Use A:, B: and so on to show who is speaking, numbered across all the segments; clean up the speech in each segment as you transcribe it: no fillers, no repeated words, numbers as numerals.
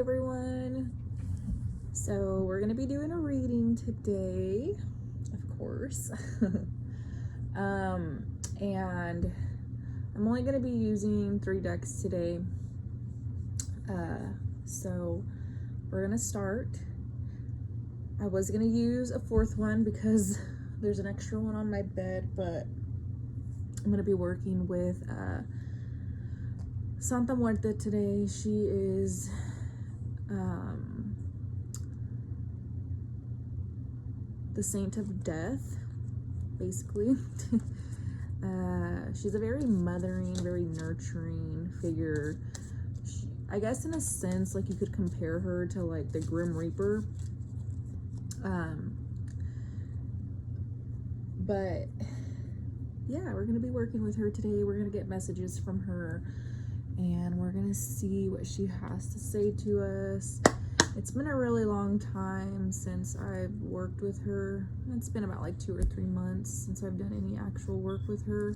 A: everyone. So we're gonna be doing a reading today, of course. And I'm only gonna be using 3 decks today. So we're gonna start. I was gonna use a 4th one because there's an extra one on my bed, but I'm gonna be working with Santa Muerte today. She is the saint of death, basically. She's a very mothering, very nurturing figure. I guess in a sense, like, you could compare her to like the Grim Reaper. But yeah, we're gonna be working with her today. We're gonna get messages from her and we're gonna see what she has to say to us. It's been a really long time since I've worked with her. It's been about like 2 or 3 months since I've done any actual work with her.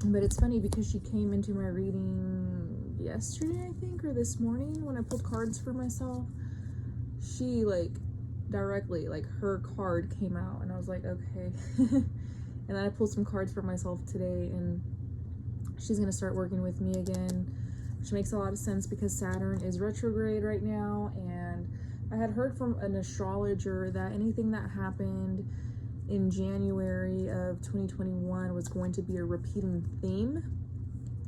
A: But it's funny because she came into my reading yesterday, I think, or this morning when I pulled cards for myself. She directly, her card came out and I was like, okay. And then I pulled some cards for myself today and she's gonna start working with me again, which makes a lot of sense because Saturn is retrograde right now. And I had heard from an astrologer that anything that happened in January of 2021 was going to be a repeating theme.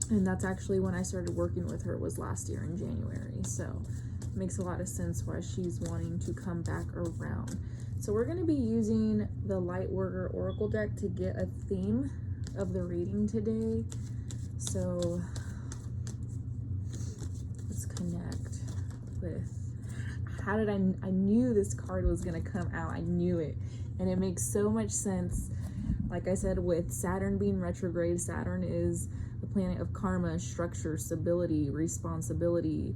A: And that's actually when I started working with her, was last year in January. So it makes a lot of sense why she's wanting to come back around. So we're going to be using the Lightworker Oracle deck to get a theme of the reading today. So let's connect with, I knew this card was going to come out. I knew it. And it makes so much sense. Like I said, with Saturn being retrograde, Saturn is the planet of karma, structure, stability, responsibility.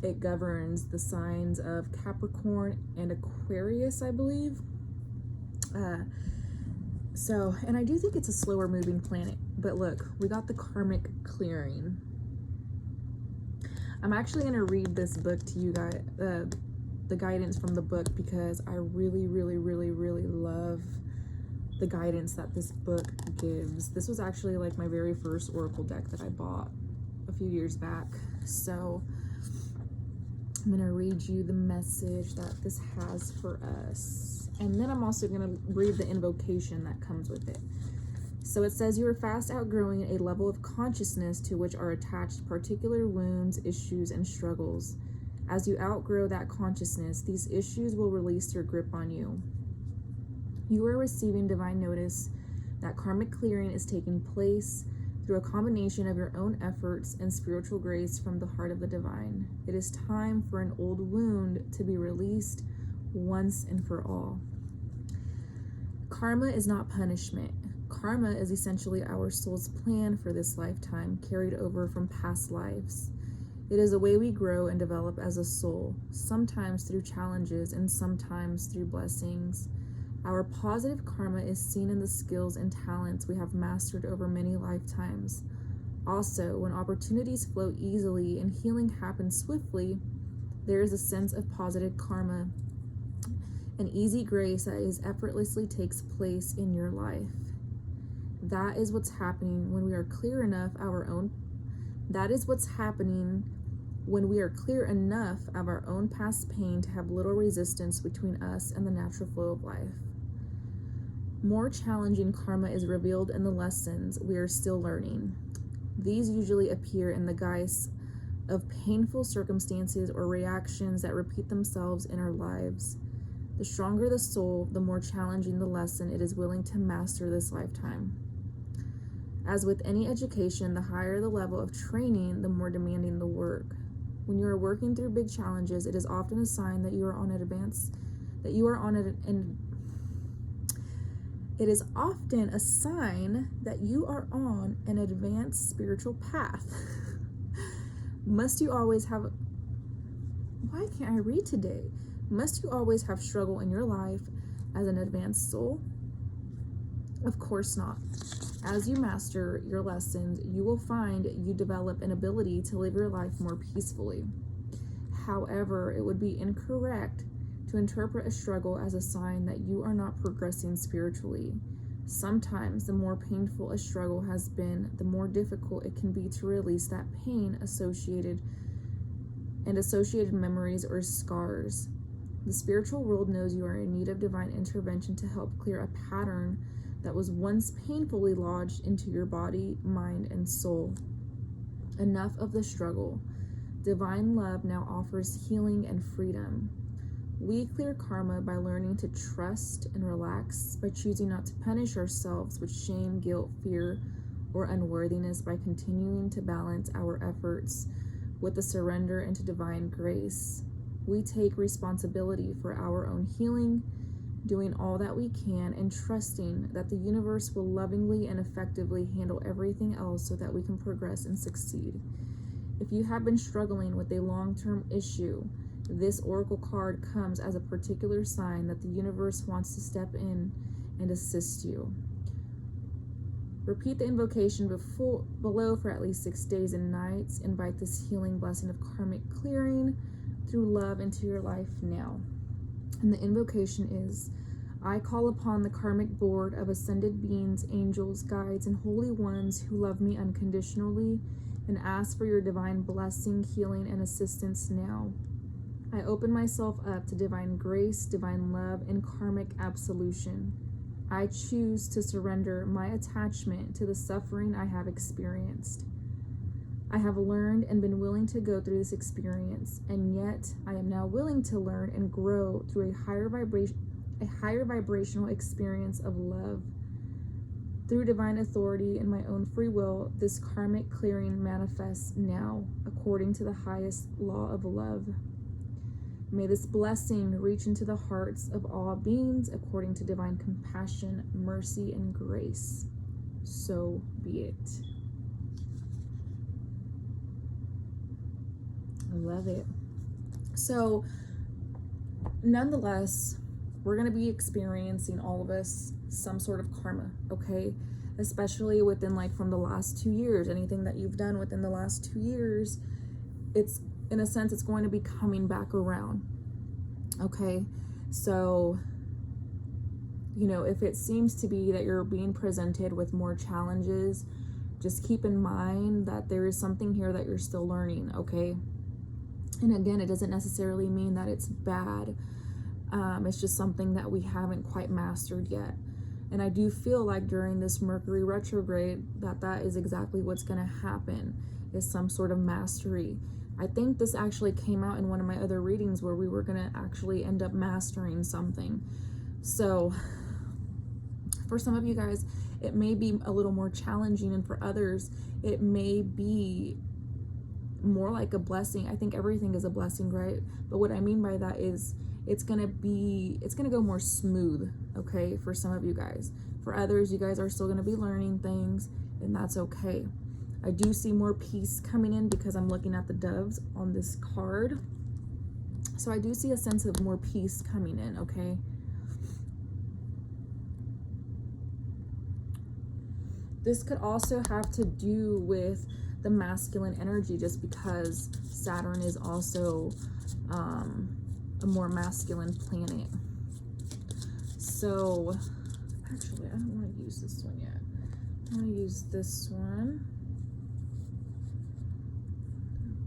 A: It governs the signs of Capricorn and Aquarius, I believe. And I do think it's a slower moving planet. But look, we got the karmic clearing. I'm actually going to read this book to you guys, the guidance from the book, because I really, really, really, really love the guidance that this book gives. This was actually like my very first oracle deck that I bought a few years back. So I'm gonna read you the message that this has for us. And then I'm also gonna read the invocation that comes with it. So it says, you are fast outgrowing a level of consciousness to which are attached particular wounds, issues, and struggles. As you outgrow that consciousness, these issues will release their grip on you. You are receiving divine notice that karmic clearing is taking place through a combination of your own efforts and spiritual grace from the heart of the divine. It is time for an old wound to be released once and for all. Karma is not punishment. Karma is essentially our soul's plan for this lifetime, carried over from past lives. It is a way we grow and develop as a soul, sometimes through challenges and sometimes through blessings. Our positive karma is seen in the skills and talents we have mastered over many lifetimes. Also, when opportunities flow easily and healing happens swiftly, there is a sense of positive karma, an easy grace that effortlessly takes place in your life. That is what's happening when we are clear enough of our own past pain to have little resistance between us and the natural flow of life. More challenging karma is revealed in the lessons we are still learning. These usually appear in the guise of painful circumstances or reactions that repeat themselves in our lives. The stronger the soul, the more challenging the lesson it is willing to master this lifetime. As with any education, the higher the level of training, the more demanding the work. When you are working through big challenges, it is often a sign that you are on an advanced spiritual path. Must you always have struggle in your life as an advanced soul? Of course not. As you master your lessons, you will find you develop an ability to live your life more peacefully. However, it would be incorrect to interpret a struggle as a sign that you are not progressing spiritually. Sometimes, the more painful a struggle has been, the more difficult it can be to release that pain associated memories or scars. The spiritual world knows you are in need of divine intervention to help clear a pattern that was once painfully lodged into your body, mind, and soul. Enough of the struggle. Divine love now offers healing and freedom. We clear karma by learning to trust and relax, by choosing not to punish ourselves with shame, guilt, fear, or unworthiness, by continuing to balance our efforts with the surrender into divine grace. We take responsibility for our own healing, doing all that we can and trusting that the universe will lovingly and effectively handle everything else so that we can progress and succeed. If you have been struggling with a long-term issue, this oracle card comes as a particular sign that the universe wants to step in and assist you. Repeat the invocation below for at least 6 days and nights. Invite this healing blessing of karmic clearing through love into your life now. And the invocation is, I call upon the karmic board of ascended beings, angels, guides, and holy ones who love me unconditionally, and ask for your divine blessing, healing, and assistance now. I open myself up to divine grace, divine love, and karmic absolution. I choose to surrender my attachment to the suffering I have experienced. I have learned and been willing to go through this experience, and yet I am now willing to learn and grow through a higher vibrational experience of love. Through divine authority and my own free will, this karmic clearing manifests now, according to the highest law of love. May this blessing reach into the hearts of all beings according to divine compassion, mercy, and grace. So be it. I love it. So, nonetheless, we're going to be experiencing, all of us, some sort of karma, okay? Especially within, like, from the last 2 years. Anything that you've done within the last 2 years, it's, in a sense, it's going to be coming back around, okay? So, you know, if it seems to be that you're being presented with more challenges, just keep in mind that there is something here that you're still learning, okay? And again, it doesn't necessarily mean that it's bad. It's just something that we haven't quite mastered yet. And I do feel like during this Mercury retrograde that is exactly what's going to happen, is some sort of mastery. I think this actually came out in one of my other readings where we were going to actually end up mastering something. So for some of you guys, it may be a little more challenging, and for others, it may be more like a blessing. I think everything is a blessing, right? But what I mean by that is it's gonna go more smooth, okay, for some of you guys. For others, you guys are still gonna be learning things, and that's okay. I do see more peace coming in because I'm looking at the doves on this card. So I do see a sense of more peace coming in, okay? This could also have to do with the masculine energy, just because Saturn is also a more masculine planet. So actually, I don't want to use this one yet. I want to use this one.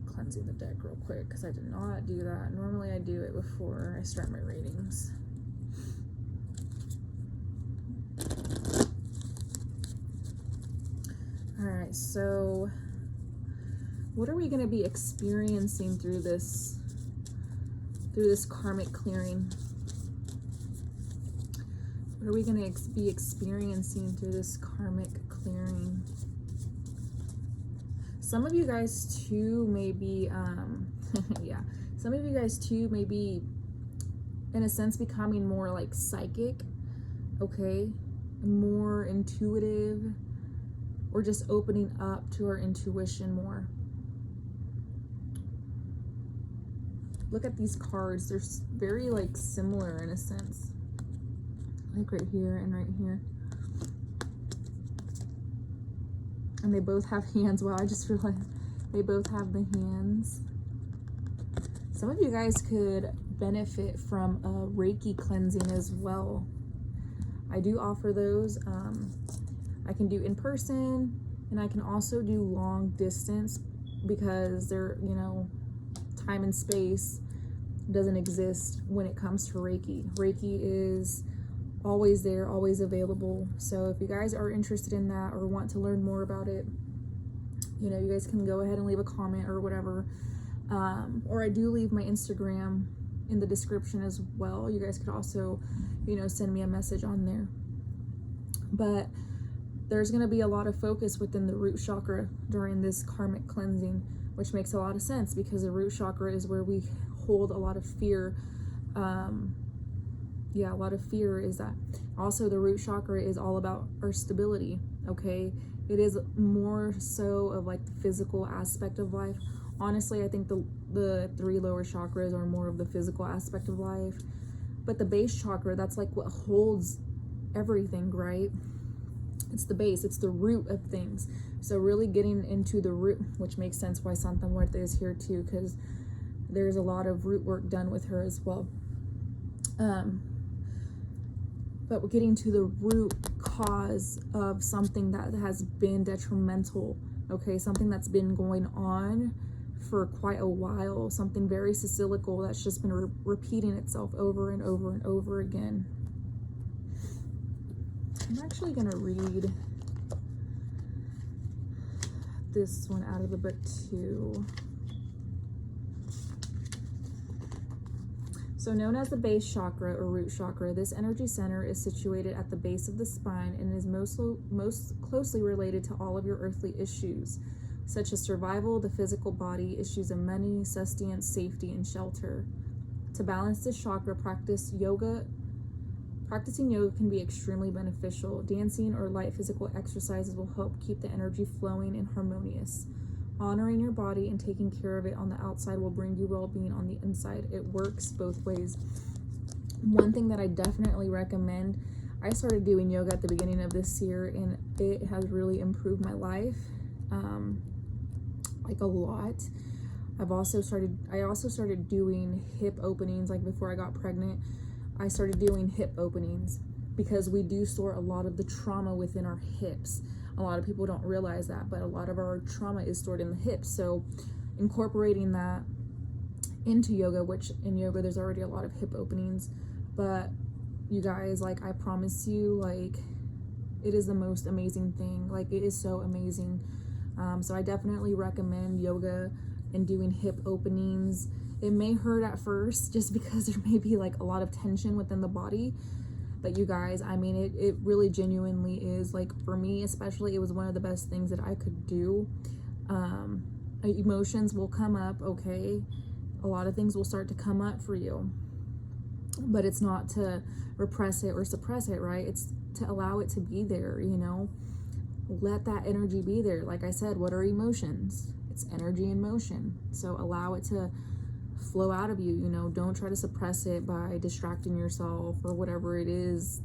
A: Cleansing the deck real quick because I did not do that. Normally I do it before I start my readings. All right, so what are we going to be experiencing through this karmic clearing? What are we going to be experiencing through this karmic clearing? Some of you guys too may be yeah, some of you guys too may be, in a sense, becoming more like psychic, okay, more intuitive, or just opening up to our intuition more. Look at these cards. They're very like similar in a sense. Like right here and right here. And they both have hands. Wow, I just realized they both have the hands. Some of you guys could benefit from a Reiki cleansing as well. I do offer those. I can do in person, and I can also do long distance because they're, you know, time and space doesn't exist when it comes to Reiki. Reiki is always there, always available. So if you guys are interested in that or want to learn more about it, you know, you guys can go ahead and leave a comment or whatever. Or I do leave my Instagram in the description as well. You guys could also, you know, send me a message on there. But there's going to be a lot of focus within the root chakra during this karmic cleansing, which makes a lot of sense because the root chakra is where we hold a lot of fear. Yeah, a lot of fear is that. Also, the root chakra is all about our stability, okay? It is more so of like the physical aspect of life. Honestly, I think the 3 lower chakras are more of the physical aspect of life. But the base chakra, that's like what holds everything, right? It's the base, it's the root of things. So really getting into the root, which makes sense why Santa Muerte is here too, because there's a lot of root work done with her as well. But we're getting to the root cause of something that has been detrimental, okay? Something that's been going on for quite a while, something very cyclical that's just been repeating itself over and over and over again. I'm actually going to read this one out of the book too. So known as the base chakra or root chakra, this energy center is situated at the base of the spine and is most closely related to all of your earthly issues, such as survival, the physical body, issues of money, sustenance, safety, and shelter. To balance this chakra, practicing yoga can be extremely beneficial. Dancing or light physical exercises will help keep the energy flowing and harmonious. Honoring your body and taking care of it on the outside will bring you well-being on the inside. It works both ways. One thing that I definitely recommend, I started doing yoga at the beginning of this year and it has really improved my life, like a lot. I also started doing hip openings. Like before I got pregnant, I started doing hip openings because we do store a lot of the trauma within our hips. A lot of people don't realize that, but a lot of our trauma is stored in the hips. So incorporating that into yoga, which in yoga there's already a lot of hip openings, but you guys, like, I promise you, like, it is the most amazing thing. Like, it is so amazing. So I definitely recommend yoga and doing hip openings. It may hurt at first just because there may be like a lot of tension within the body, but you guys, I mean, it really genuinely is, like, for me especially, it was one of the best things that I could do. Emotions will come up, okay? A lot of things will start to come up for you, but it's not to repress it or suppress it, right? It's to allow it to be there, you know? Let that energy be there. Like I said, what are emotions? It's energy in motion. So allow it to flow out of you, you know? Don't try to suppress it by distracting yourself or whatever it is,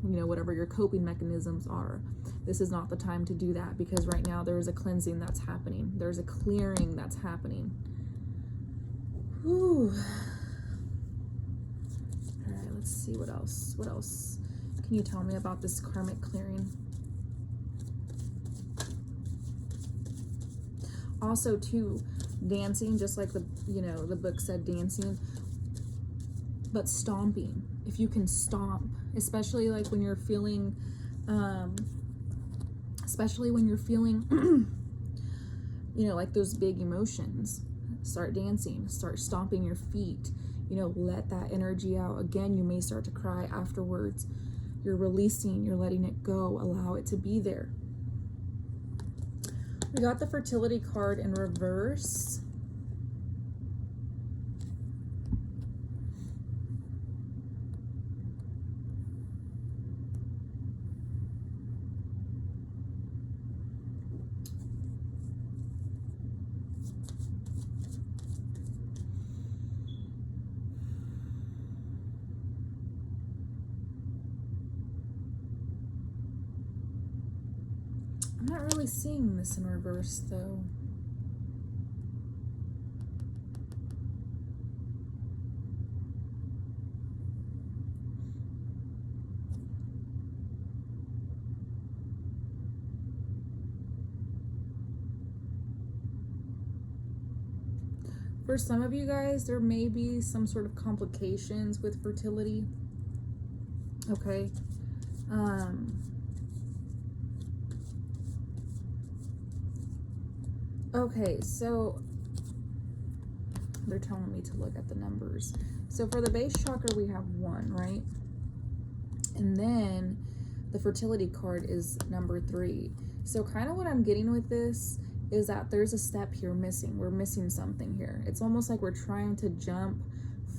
A: you know, whatever your coping mechanisms are. This is not the time to do that, because right now there is a cleansing that's happening. There's a clearing that's happening. Whew. All right, let's see what else. What else can you tell me about this karmic clearing? Also, too, dancing, just like the, you know, the book said, dancing, but stomping. If you can stomp, especially like when you're feeling, you know, like those big emotions, start dancing, start stomping your feet, you know, let that energy out. Again, you may start to cry afterwards. You're releasing, you're letting it go, allow it to be there. We got the fertility card in reverse. I'm not really seeing this in reverse though. For some of you guys, there may be some sort of complications with fertility. Okay. Okay, so they're telling me to look at the numbers. So for the base chakra, we have 1, right? And then the fertility card is number 3. So kind of what I'm getting with this is that there's a step here missing. We're missing something here. It's almost like we're trying to jump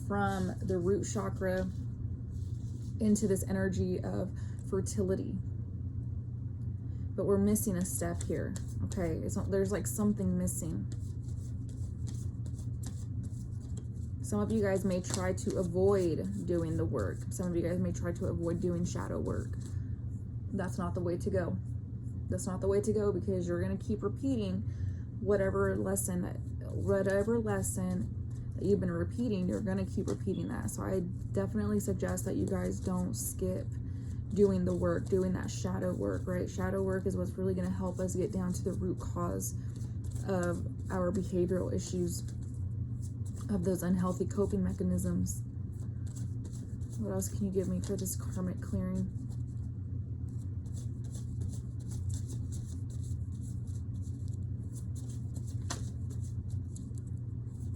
A: from the root chakra into this energy of fertility. But we're missing a step here, okay? There's like something missing. Some of you guys may try to avoid doing the work. Some of you guys may try to avoid doing shadow work. That's not the way to go. That's not the way to go, because you're going to keep repeating whatever lesson that you've been repeating. You're going to keep repeating that. So I definitely suggest that you guys don't skip doing the work, doing that shadow work, right? Shadow work is what's really going to help us get down to the root cause of our behavioral issues, of those unhealthy coping mechanisms. What else can you give me for this karmic clearing?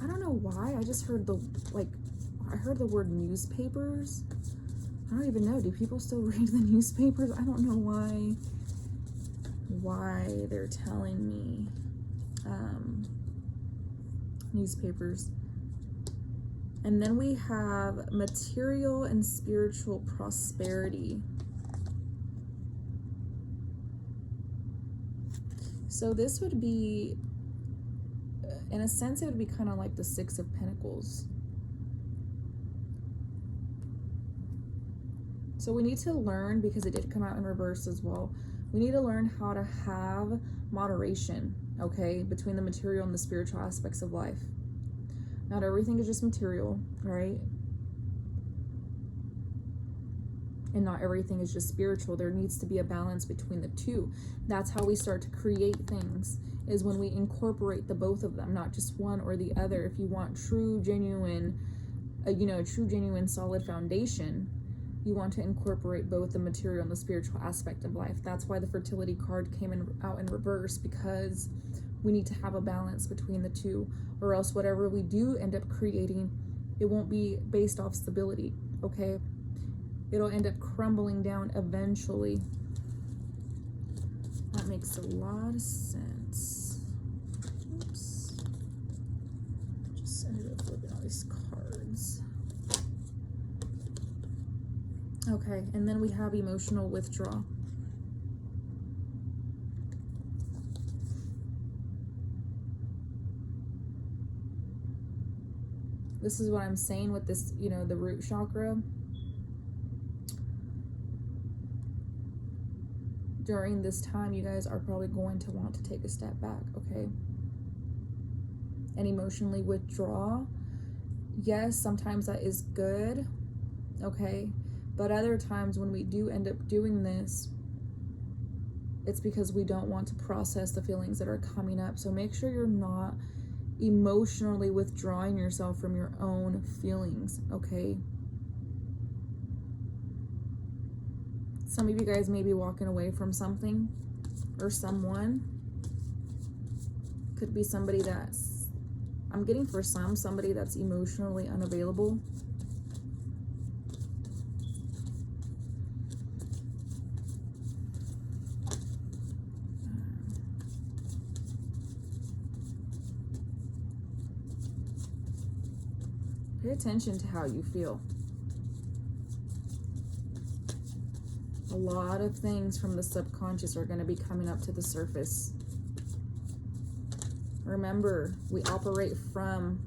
A: I don't know why. I just heard I heard the word newspapers. I don't even know. Do people still read the newspapers? I don't know why they're telling me newspapers. And then we have material and spiritual prosperity. So this would be, in a sense, it would be kind of like the 6 of Pentacles. So we need to learn, because it did come out in reverse as well, we need to learn how to have moderation, okay, between the material and the spiritual aspects of life. Not everything is just material, right? And not everything is just spiritual. There needs to be a balance between the two. That's how we start to create things, is when we incorporate the both of them, not just one or the other. If you want true, genuine, solid foundation, you want to incorporate both the material and the spiritual aspect of life. That's why the fertility card came out in reverse, because we need to have a balance between the two, or else whatever we do end up creating, it won't be based off stability, okay? It'll end up crumbling down eventually. That makes a lot of sense. Oops. Just ended up flipping all these cards. Okay, and then we have emotional withdrawal. This is what I'm saying with this, the root chakra. During this time, you guys are probably going to want to take a step back, okay? And emotionally withdraw. Yes, sometimes that is good, okay? But other times when we do end up doing this, it's because we don't want to process the feelings that are coming up. So make sure you're not emotionally withdrawing yourself from your own feelings, okay? Some of you guys may be walking away from something or someone. Could be somebody that's, I'm getting for somebody that's emotionally unavailable. Pay attention to how you feel. A lot of things from the subconscious are going to be coming up to the surface. Remember, we operate from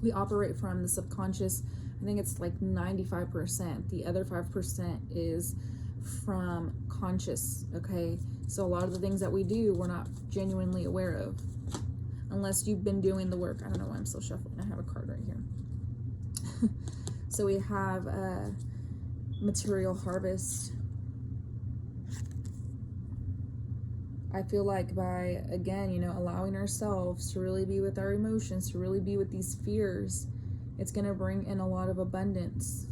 A: the subconscious. I think it's like 95%. The other 5% is from conscious, okay? So a lot of the things that we do, we're not genuinely aware of. Unless you've been doing the work. I don't know why I'm still shuffling. I have a card right here. So we have material harvest. I feel like by, again, you know, allowing ourselves to really be with our emotions, to really be with these fears, it's going to bring in a lot of abundance.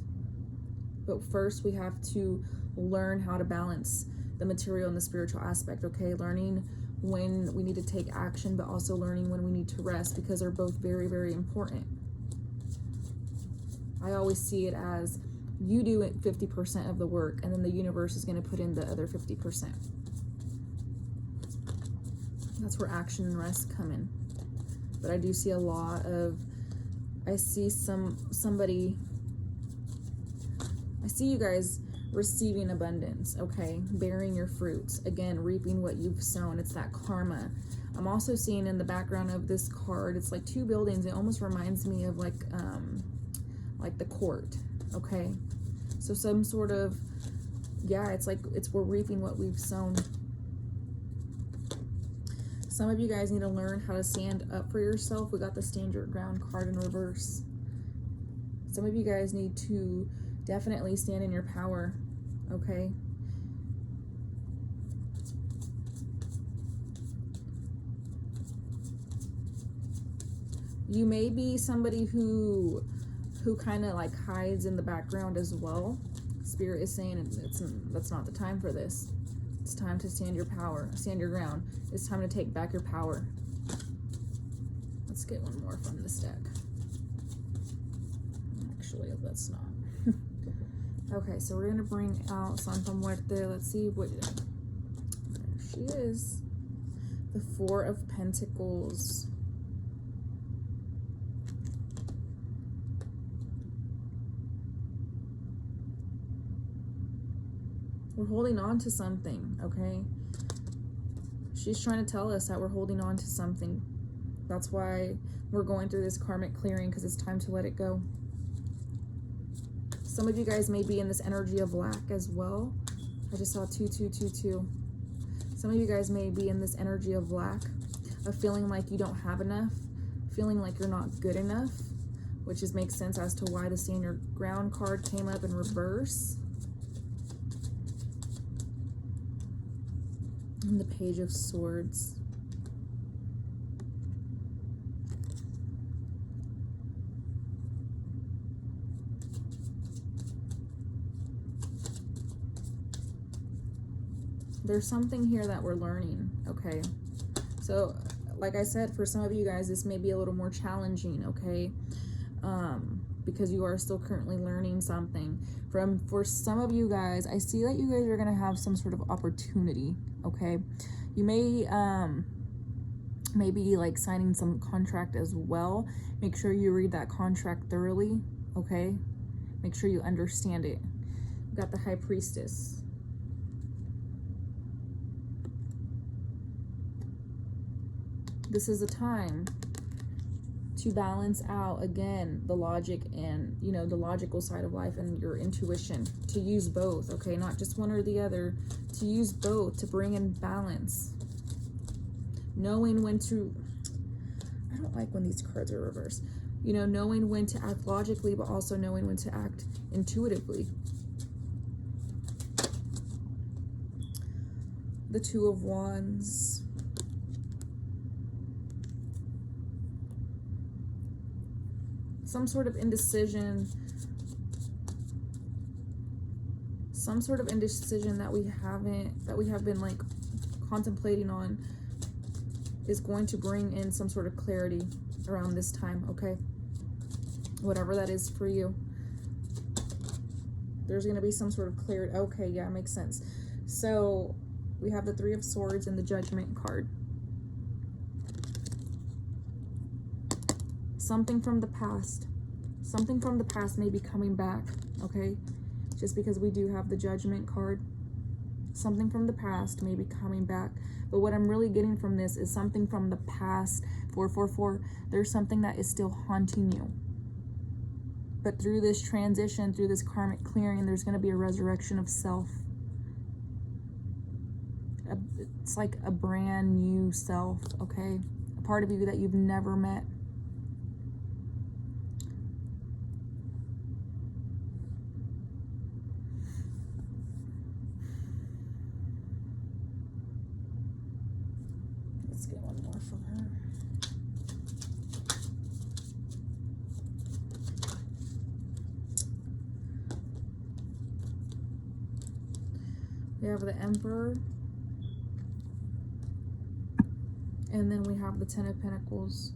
A: But first we have to learn how to balance the material and the spiritual aspect, okay? Learning when we need to take action, but also learning when we need to rest, because they're both very, very important. I always see it as you do it 50% of the work, and then the universe is going to put in the other 50%. That's where action and rest come in. But I do see a lot of, I see you guys receiving abundance, okay? Bearing your fruits. Again, reaping what you've sown. It's that karma. I'm also seeing in the background of this card, it's like 2 buildings. It almost reminds me of like the court, okay? So some sort of, yeah, it's like we're reaping what we've sown. Some of you guys need to learn how to stand up for yourself. We got the stand your ground card in reverse. Some of you guys need to definitely stand in your power, okay? You may be somebody who kind of like hides in the background as well. Spirit is saying that's not the time for this. It's time to stand your power, stand your ground. It's time to take back your power. Let's get one more from this deck. Actually, let's not. Okay, so we're gonna bring out Santa Muerte. Let's see what. There she is. The 4 of Pentacles. We're holding on to something, okay? She's trying to tell us that we're holding on to something. That's why we're going through this karmic clearing, because it's time to let it go. Some of you guys may be in this energy of lack as well. I just saw 2222. Some of you guys may be in this energy of lack, of feeling like you don't have enough, feeling like you're not good enough, which just makes sense as to why the stand your ground card came up in reverse. And the Page of Swords. There's something here that we're learning, okay? So, like I said, for some of you guys, this may be a little more challenging, okay? Because you are still currently learning something. For some of you guys, I see that you guys are going to have some sort of opportunity, okay? You may maybe like signing some contract as well. Make sure you read that contract thoroughly, okay? Make sure you understand it. We've got the High Priestess. This is a time to balance out, again, the logic and, you know, the logical side of life and your intuition. To use both, okay? Not just one or the other. To use both to bring in balance. Knowing when to... I don't like when these cards are reversed. You know, knowing when to act logically, but also knowing when to act intuitively. The Two of Wands. Some sort of indecision. Some sort of indecision that we have been like contemplating on is going to bring in some sort of clarity around this time, okay? Whatever that is for you. There's going to be some sort of clarity. Okay, yeah, it makes sense. So we have the Three of Swords and the Judgment card. Something from the past. Something from the past may be coming back, okay? Just because we do have the Judgment card. Something from the past may be coming back. But what I'm really getting from this is something from the past. 444. There's something that is still haunting you. But through this transition, through this karmic clearing, there's going to be a resurrection of self. it's like a brand new self, okay? A part of you that you've never met. Let's get one more from her. We have the Emperor. And then we have the Ten of Pentacles.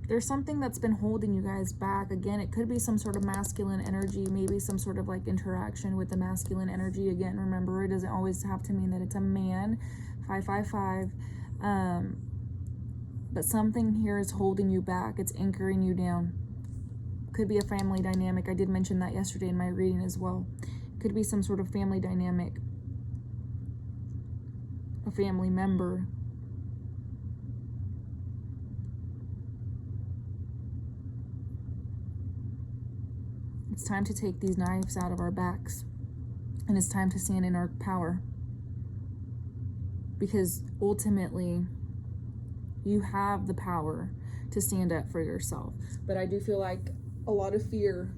A: There's something that's been holding you guys back. Again, it could be some sort of masculine energy, maybe some sort of like interaction with the masculine energy. Again, remember, it doesn't always have to mean that it's a man. 555. But something here is holding you back. It's anchoring you down. Could be a family dynamic. I did mention that yesterday in my reading as well. Could be some sort of family dynamic. A family member. It's time to take these knives out of our backs. And it's time to stand in our power. Because ultimately, you have the power to stand up for yourself. But I do feel like a lot of fear,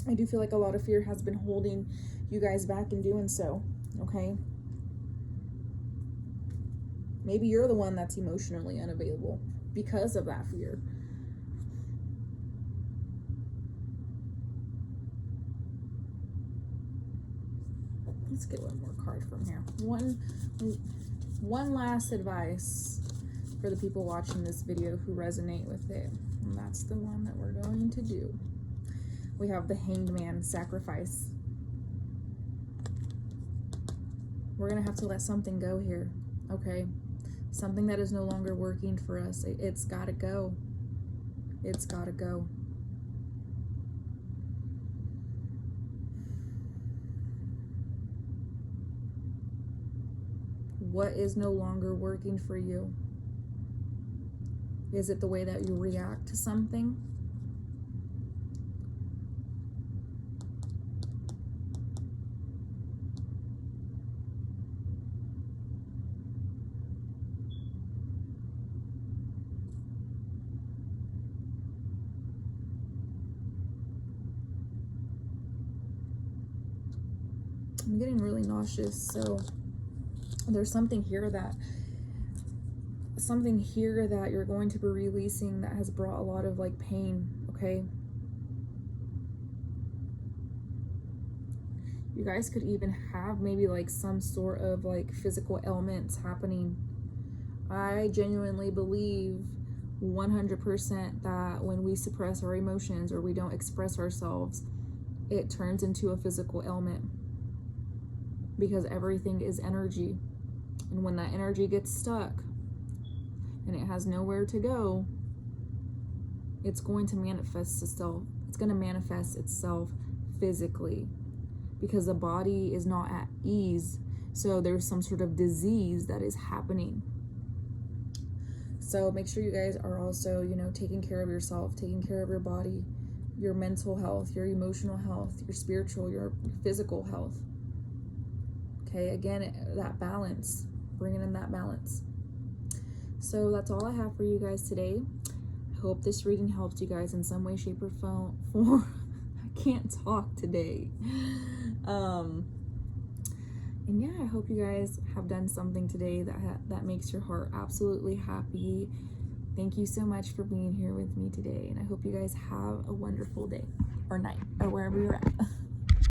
A: has been holding you guys back in doing so, okay? Maybe you're the one that's emotionally unavailable because of that fear. Let's get one more card from here. One last advice for the people watching this video who resonate with it. And that's the one that we're going to do. We have the Hanged Man, sacrifice. We're going to have to let something go here, okay? Something that is no longer working for us. It's got to go. It's got to go. What is no longer working for you? Is it the way that you react to something? I'm getting really nauseous, so there's something here that you're going to be releasing that has brought a lot of like pain, okay? You guys could even have maybe like some sort of like physical ailments happening. I genuinely believe 100% that when we suppress our emotions or we don't express ourselves, it turns into a physical ailment, because everything is energy. And when that energy gets stuck and it has nowhere to go, it's going to manifest itself. It's going to manifest itself physically, because the body is not at ease. So there's some sort of disease that is happening. So make sure you guys are also, you know, taking care of yourself, taking care of your body, your mental health, your emotional health, your spiritual, your physical health. Okay, again, that balance, bringing in that balance. So that's all I have for you guys today. I hope this reading helped you guys in some way, shape, or form. I can't talk today. And yeah, I hope you guys have done something today that makes your heart absolutely happy. Thank you so much for being here with me today, and I hope you guys have a wonderful day or night or wherever you're at.